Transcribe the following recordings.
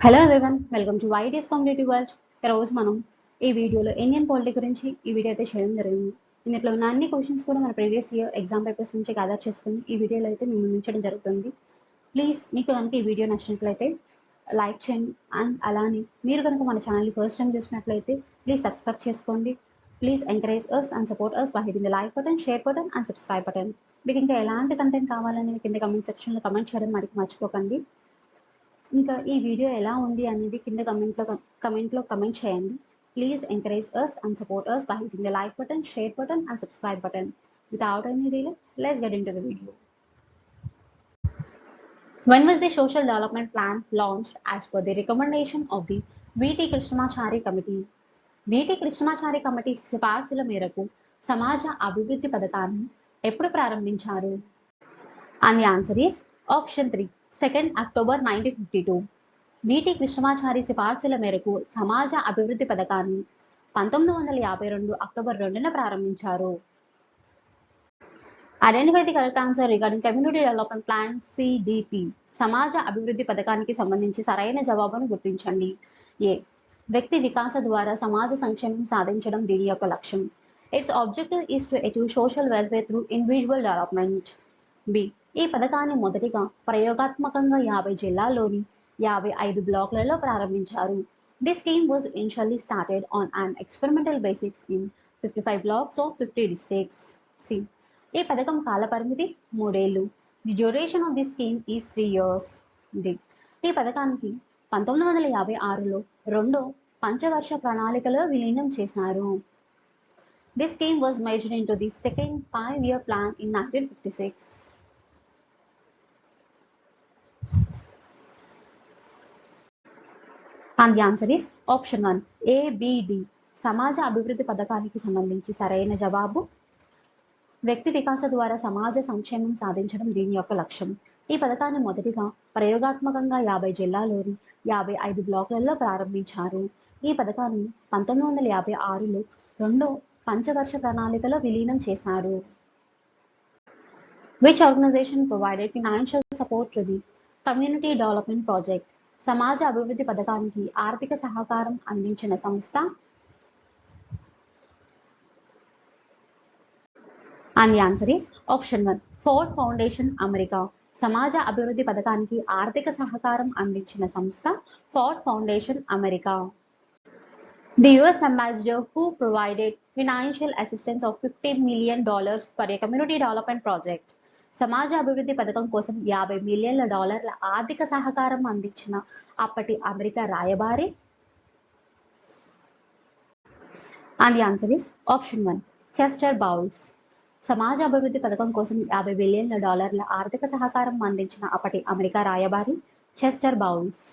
Hello everyone, welcome to Y T S competitive world. ఈరోజు మనం ఈ వీడియోలో ఇండియన్ పాలిటీ గురించి ఈ వీడియో అయితే చేయడం జరిగింది. ఇందులో ఉన్న అన్ని క్వశ్చన్స్ కూడా మన ప్రీవియస్ ఇయర్ ఎగ్జామ్ పేపర్స్ నుంచి గ్యాదర్ చేసుకుని ఈ వీడియోలో అయితే మేము ఉంచడం జరుగుతుంది. ప్లీజ్ మీకు కనుక ఈ వీడియో నచ్చినట్లయితే లైక్ చేయండి. అండ్ అలానే మీరు కనుక మన ఛానల్ని ఫస్ట్ టైం చూసినట్లయితే ప్లీజ్ సబ్స్క్రైబ్ చేసుకోండి. Please encourage us and support us by hitting the like button, share button and subscribe button. మీకు ఇంకా ఎలాంటి కంటెంట్ కావాలని కింద కమెంట్ సెక్షన్లో కమెంట్ చేయడం మర్చిపోకండి. ఇంకా ఈ వీడియో ఎలా ఉంది అనేది కింద కమెంట్లో కమెంట్ చేయండి. Please encourage us and support us by hitting the like button, share button and subscribe button. Without any delay, let's get into the video. When was the Social Development Plan launched as per the recommendation of the V.T. Krishnamachari Committee? V.T. Krishnamachari Committee సిఫార్సుల మేరకు సమాజ అభివృద్ధి పథకాన్ని ఎప్పుడు ప్రారంభించారు? And the answer is option 3, 2nd October 1952. V.T. Krishnamachari సిఫార్సుల మేరకు సమాజ అభివృద్ధి పథకాన్ని 1952 అక్టోబర్ 2న ప్రారంభించారు. Identify the correct answer regarding community development plan CDP. సమాజ అభివృద్ధి పథకానికి సంబంధించి సరైన జవాబును గుర్తించండి. ఏ, వ్యక్తి వికాస ద్వారా సమాజ సంక్షేమం సాధించడం దీని యొక్క లక్ష్యం. Its objective is to achieve social welfare through individual development. B, ఈ పథకాన్ని మొదటిగా ప్రయోగాత్మకంగా 50 జిల్లాల్లోని 55 బ్లాక్లలో ప్రారంభించారు. This scheme was initially started on an experimental basis in 55 blocks of 50 districts. C, ఈ పథకం కాల పరిమితి 3 ఏళ్లు. The duration of the scheme is 3 years. D, ఈ పథకానికి 1956లో రెండో పంచవర్ష ప్రణాళికలో విలీనం చేశారు. This scheme was merged into the second 5-year plan in 1956. And the answer is option 1, ABD. సమాజ అభివృద్ధి పథకానికి సంబంధించి సరైన జవాబు వ్యక్తి వికాస ద్వారా సమాజ సంక్షేమం సాధించడం దీని యొక్క లక్ష్యం. ఈ పథకాన్ని మొదటిగా ప్రయోగాత్మకంగా 50 జిల్లాల్లోని 55 బ్లాకులలో ప్రారంభించారు. ఈ పథకాన్ని 1956లో రెండో పంచవర్ష ప్రణాళికలో విలీనం చేశారు. Which organization provided financial support to the Community Development Project? సమాజ అభివృద్ధి పథకానికి ఆర్థిక సహకారం అందించిన సంస్థ. And the answer is option 1, Ford Foundation, America. సమాజ అభివృద్ధి పథకానికి ఆర్థిక సహకారం అందించిన సంస్థ Ford Foundation, America. The US ambassador who provided financial assistance of $50 million for a community development project. సమాజ అభివృద్ధి పథకం కోసం $50 మిలియన్ల ఆర్థిక సహకారం అందించిన అప్పటి అమెరికా రాయబారి. And the answer is option 1, Chester bowls. సమాజ అభివృద్ధి పథకం కోసం $50 బిలియన్ల ఆర్థిక సహకారం అందించిన అప్పటి అమెరికా రాయబారి Chester Bowles.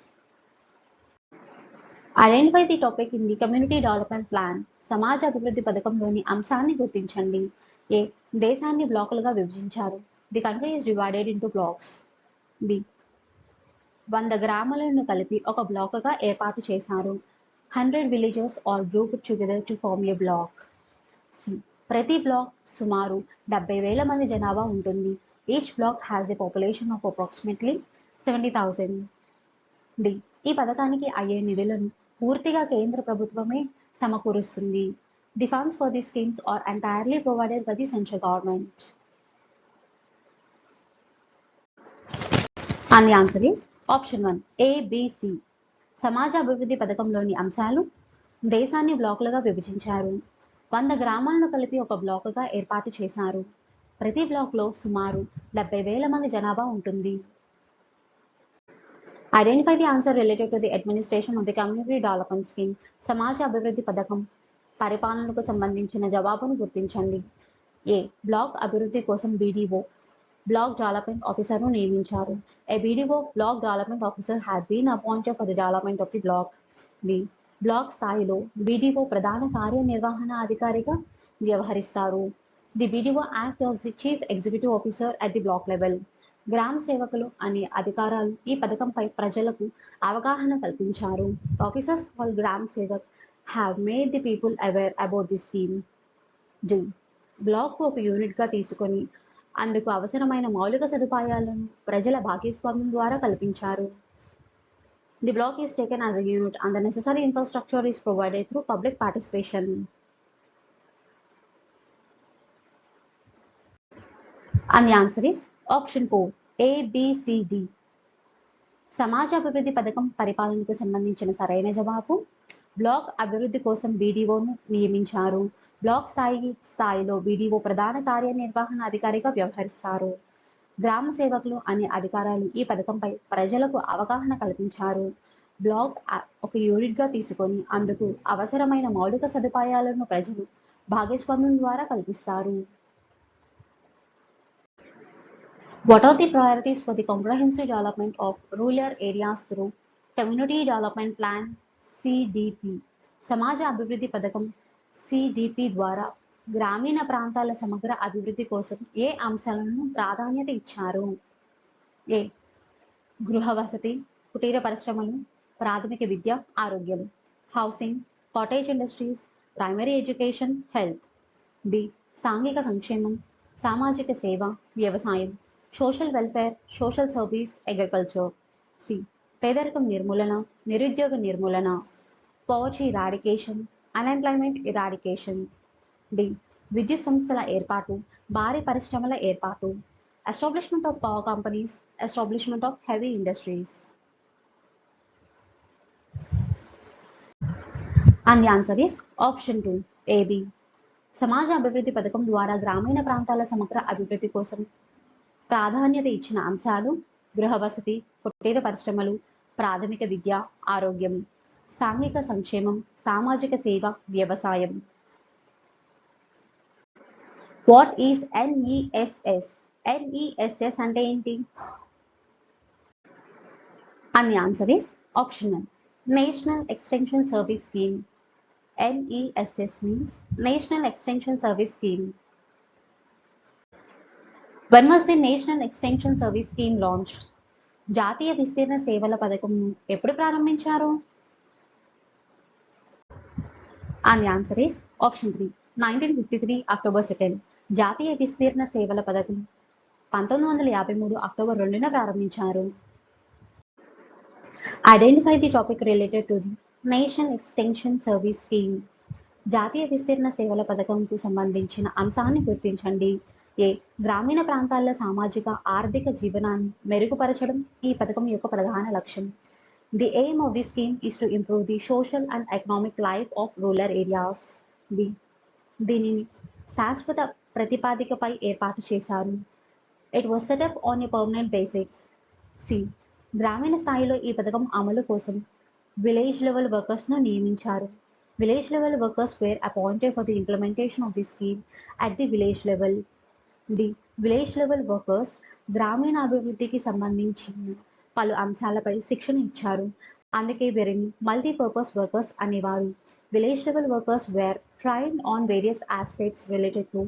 Identify the topic in the community development plan. సమాజ అభివృద్ధి పథకంలోని అంశాన్ని గుర్తించండి. ఏ, దేశాన్ని బ్లాకులుగా విభజించారు. The country is divided into blocks. B, 100 గ్రామాలను కలిపి ఒక బ్లాకుగా ఏర్పాటు చేశారు. 100 villages are grouped together to form a block. C, ప్రతి బ్లాక్ సుమారు 70,000 మంది జనాభా ఉంటుంది. Each block has a population of approximately 70,000. D, ఈ పథకానికి అయ్యే నిధులను పూర్తిగా కేంద్ర ప్రభుత్వమే సమకూరుస్తుంది. The funds for the schemes are entirely provided by the central government. And the answer is option 1, ABC. సమాజ అభివృద్ధి పథకంలోని అంశాలు దేశాన్ని బ్లాకులుగా విభజించారు. 100 గ్రామాలను కలిపి ఒక బ్లాకుగా ఏర్పాటు చేశారు. ప్రతి బ్లాక్లో సుమారు 70,000 మంది జనాభా ఉంటుంది. Identify the answer related to the administration of the community development scheme. సమాజ అభివృద్ధి పథకం పరిపాలనకు సంబంధించిన జవాబును గుర్తించండి. ఏ, బ్లాక్ అభివృద్ధి కోసం BDO బ్లాక్ డెవలప్మెంట్ ఆఫీసర్ను నియమించారు. A BDO block development officer had been appointed for the development of the block. B, block స్థాయిలో BDO ప్రధాన కార్యనిర్వహణ అధికారిగా వ్యవహరిస్తారు. The BDO act as the chief executive officer at the block level. గ్రామ సేవకులు అనే అధికారాలు ఈ పథకంపై ప్రజలకు అవగాహన కల్పించారు. Officers called Gram Sevak have made the people aware about the scheme. డి, బ్లాక్కు ఒక యూనిట్గా తీసుకొని అందుకు అవసరమైన మౌలిక సదుపాయాలను ప్రజల భాగస్వామ్యం ద్వారా కల్పించారు. The block is taken as a unit and the necessary infrastructure is provided through public participation. And the answer is option 4, A, B, C, D. సమాజ అభివృద్ధి పథకం పరిపాలనకు సంబంధించిన సరైన జవాబు బ్లాక్ అభివృద్ధి కోసం బీడీఓను నియమించారు. బ్లాక్ స్థాయిలో బీడీఓ ప్రధాన కార్యనిర్వహణ అధికారిగా వ్యవహరిస్తారు. గ్రామ సేవకులు అనే అధికారాలు ఈ పథకంపై ప్రజలకు అవగాహన కల్పించారు. బ్లాక్ ఒక యూనిట్గా తీసుకొని అందుకు అవసరమైన మౌలిక సదుపాయాలను ప్రజలు భాగస్వామ్యం ద్వారా కల్పిస్తారు. What are the priorities for the comprehensive development of rural areas through Community Development Plan CDP? సమాజ అభివృద్ధి పథకం CDP ద్వారా గ్రామీణ ప్రాంతాల సమగ్ర అభివృద్ధి కోసం ఏ అంశాలను ప్రాధాన్యత ఇచ్చారు? ఏ, గృహ వసతి, కుటీర పరిశ్రమలు, ప్రాథమిక విద్య, ఆరోగ్యం, housing, cottage industries, primary education, health. B, సాంఘిక సంక్షేమం, సామాజిక సేవ, వ్యవసాయం, social welfare, social service, agriculture. C, పేదరికం నిర్మూలన, నిరుద్యోగ నిర్మూలన, poverty eradication, unemployment eradication. D, విద్యుత్ సంస్థల ఏర్పాటు, భారీ పరిశ్రమల ఏర్పాటు, establishment of power companies, establishment of heavy industries. And the answer is option 2, AB. సమాజ అభివృద్ధి పథకం ద్వారా గ్రామీణ ప్రాంతాల సమగ్ర అభివృద్ధి కోసం ప్రాధాన్యత ఇచ్చిన అంశాలు గృహ వసతి, కుటీర పరిశ్రమలు, ప్రాథమిక విద్య, ఆరోగ్యం, సాంఘిక సంక్షేమం, సామాజిక సేవ, వ్యవసాయం. What is NESS? NESS అంటే ఏంటి? And the answer is option 1, National Extension Service Scheme. NESS means National Extension Service Scheme. When was the National Extension Service Scheme launched? జాతీయ విస్తీర్ణ సేవల పథకంను ఎప్పుడు ప్రారంభించారు? And the answer is option 3, 1953 October 2nd. జాతీయ విస్తీర్ణ సేవల పథకం 1953 అక్టోబర్ 2న ప్రారంభించారు. Identify the topic related to the National Extension Service Scheme. జాతీయ విస్తీర్ణ సేవల పథకంకు సంబంధించిన అంశాన్ని గుర్తించండి. ఏ, గ్రామీణ ప్రాంతాల్లో సామాజిక ఆర్థిక జీవనాన్ని మెరుగుపరచడం ఈ పథకం యొక్క ప్రధాన లక్ష్యం. The aim of the scheme is to improve the social and economic life of rural areas. B, దీనిని శాశ్వత ప్రతిపాదికపై ఏర్పాటు చేశారు. It was set up on a permanent basis. C, గ్రామీణ స్థాయిలో ఈ పథకం అమలు కోసం విలేజ్ లెవెల్ వర్కర్స్ను నియమించారు. Village level workers were appointed for the implementation of the scheme at the village level. The village level workers గ్రామీణ అభివృద్ధికి సంబంధించిన పలు అంశాలపై శిక్షణ ఇచ్చారు. అందుకే వీరిని మల్టీపర్పస్ వర్కర్స్ అనేవారు. Village level workers were trained on various aspects related to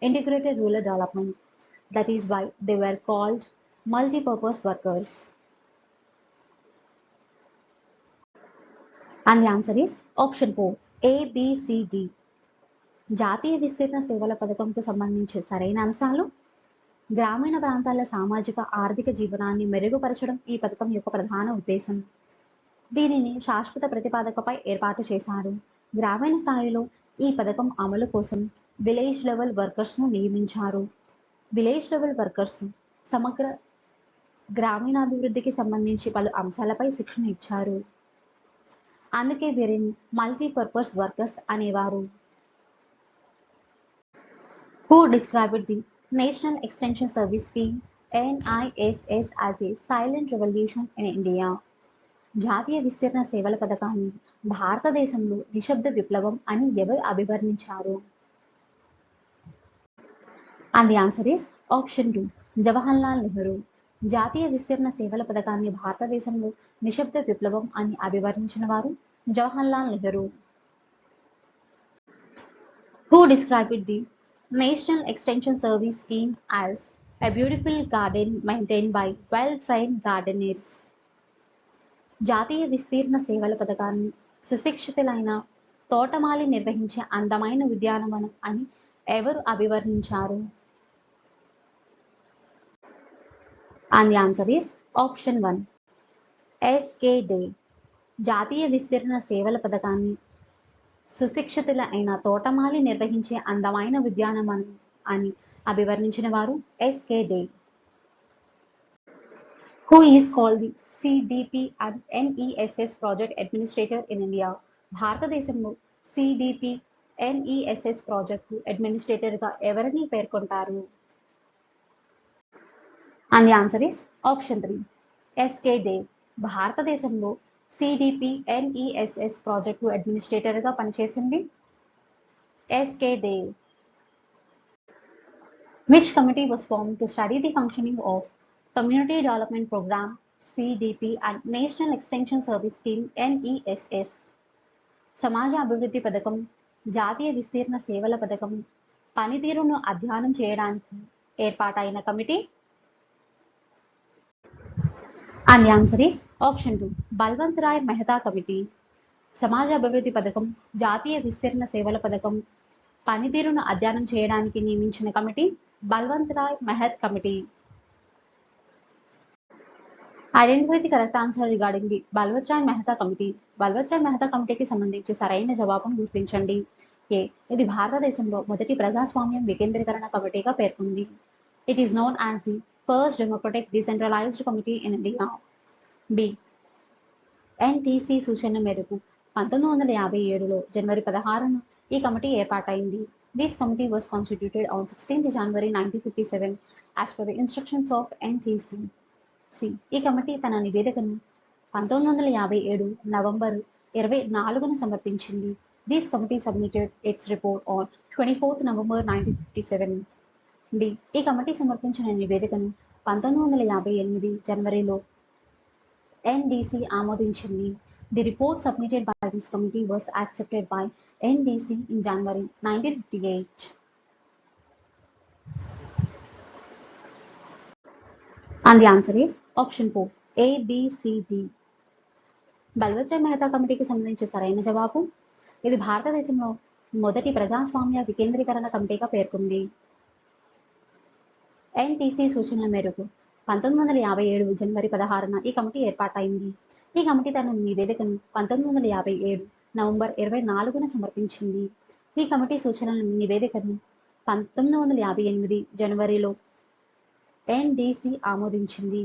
integrated rural development. That is why they were called multipurpose workers. And the answer is option 4, ABCD. జాతీయ విస్తీర్ణ సేవల పథకంకు సంబంధించి సరైన అంశాలు గ్రామీణ ప్రాంతాల సామాజిక ఆర్థిక జీవనాన్ని మెరుగుపరచడం ఈ పథకం యొక్క ప్రధాన ఉద్దేశం. దీనిని శాశ్వత ప్రతిపాదకపై ఏర్పాటు చేశారు. గ్రామీణ స్థాయిలో ఈ పథకం అమలు కోసం విలేజ్ లెవెల్ వర్కర్స్ను నియమించారు. విలేజ్ లెవెల్ వర్కర్స్ సమగ్ర గ్రామీణాభివృద్ధికి సంబంధించి పలు అంశాలపై శిక్షణ ఇచ్చారు. అందుకే వీరిని మల్టీపర్పస్ వర్కర్స్ అనేవారు. Who described the National Extension Service Scheme NISS as a silent revolution in India? జాతీయ విస్తీర్ణ సేవల పథకాన్ని భారతదేశంలో నిశ్శబ్ద విప్లవం అని ఎవరు అభివర్ణించారు? And the answer is option 2, Jawaharlal Nehru. జాతీయ విస్తీర్ణ సేవల పథకాన్ని భారతదేశంలో నిశ్శబ్ద విప్లవం అని అభివర్ణించిన వారు Jawaharlal Nehru. Who described the National Extension Service Scheme as a beautiful garden maintained by well-trained gardeners? జాతీయ విస్తీర్ణ సేవల పథకాన్ని సుశిక్షితులైన తోటమాలి నిర్వహించే అందమైన ఉద్యానవనం అని ఎవరు అభివర్ణించారు? And the answer is option 1, S.K. Day. జాతీయ విస్తరణ సేవల పథకాన్ని సుశిక్షితుల అయిన తోటమాలి నిర్వహించే అందమైన ఉద్యానవనం అని అభివర్ణించిన వారు S K Dey. Who is called the CDP and NESS project administrator in India? భారతదేశంలో CDP NESS ప్రాజెక్టు అడ్మినిస్ట్రేటర్గా ఎవరిని పేర్కొంటారు? And the answer is option 3. S K Dey భారతదేశంలో CDP NESS ప్రాజెక్టు అడ్మినిస్ట్రేటర్గా పనిచేసింది ఎస్కే డే. Which committee was formed to study the functioning of Community Development Program CDP and National Extension Service Scheme NESS? సమాజ అభివృద్ధి పథకం, జాతీయ విస్తీర్ణ సేవల పథకం పనితీరును అధ్యయనం చేయడానికి ఏర్పాటైన committee? And the answer is option 2. Balwant Rai Mehta committee. సమాజ అభివృద్ధి పథకం, జాతీయ విస్తీర్ణ సేవల పథకం పనితీరును అధ్యయనం చేయడానికి నియమించిన committee Balwant Rai Mehta committee. Identify the correct answer regarding the Balwant Rai Mehta committee. Balwant Rai Mehta కమిటీకి సంబంధించి సరైన జవాబును గుర్తించండి. ఏ. ఇది భారతదేశంలో మొదటి ప్రజాస్వామ్యం వికేంద్రీకరణ కమిటీగా పేర్కొంది. It is known as the first democratic decentralized committee in India. B. NTC సూచన మేరకు 1957లో జనవరి 16న ఈ కమిటీ ఏర్పాటైంది. This committee was constituted on 16th January 1957 as per the instructions of NTC. C. ఈ కమిటీ తన నివేదికను 1957 నవంబర్ 24న సమర్పించింది. This committee submitted its report on 24th November 1957. D. ఈ committee సమర్పించిన నివేదికను 1958 జనవరిలో NDC ఆమోదించింది. The report submitted by this committee was accepted by NDC in January 1958. And the answer is option 4. A, B, C, D. Balwant Rai Mehta కమిటీకి సంబంధించి సరైన జవాబు ఇది భారతదేశంలో మొదటి ప్రజాస్వామ్య వికేంద్రీకరణ కమిటీగా పేర్కొంది. ఎన్టీసీ సూచనల మేరకు 1957 జనవరి 16న ఈ కమిటీ ఏర్పాటైంది. ఈ కమిటీ తన నివేదికను 1957 నవంబర్ 24న సమర్పించింది. ఈ కమిటీ సూచనల నివేదికను 1958 జనవరిలో NDC ఆమోదించింది.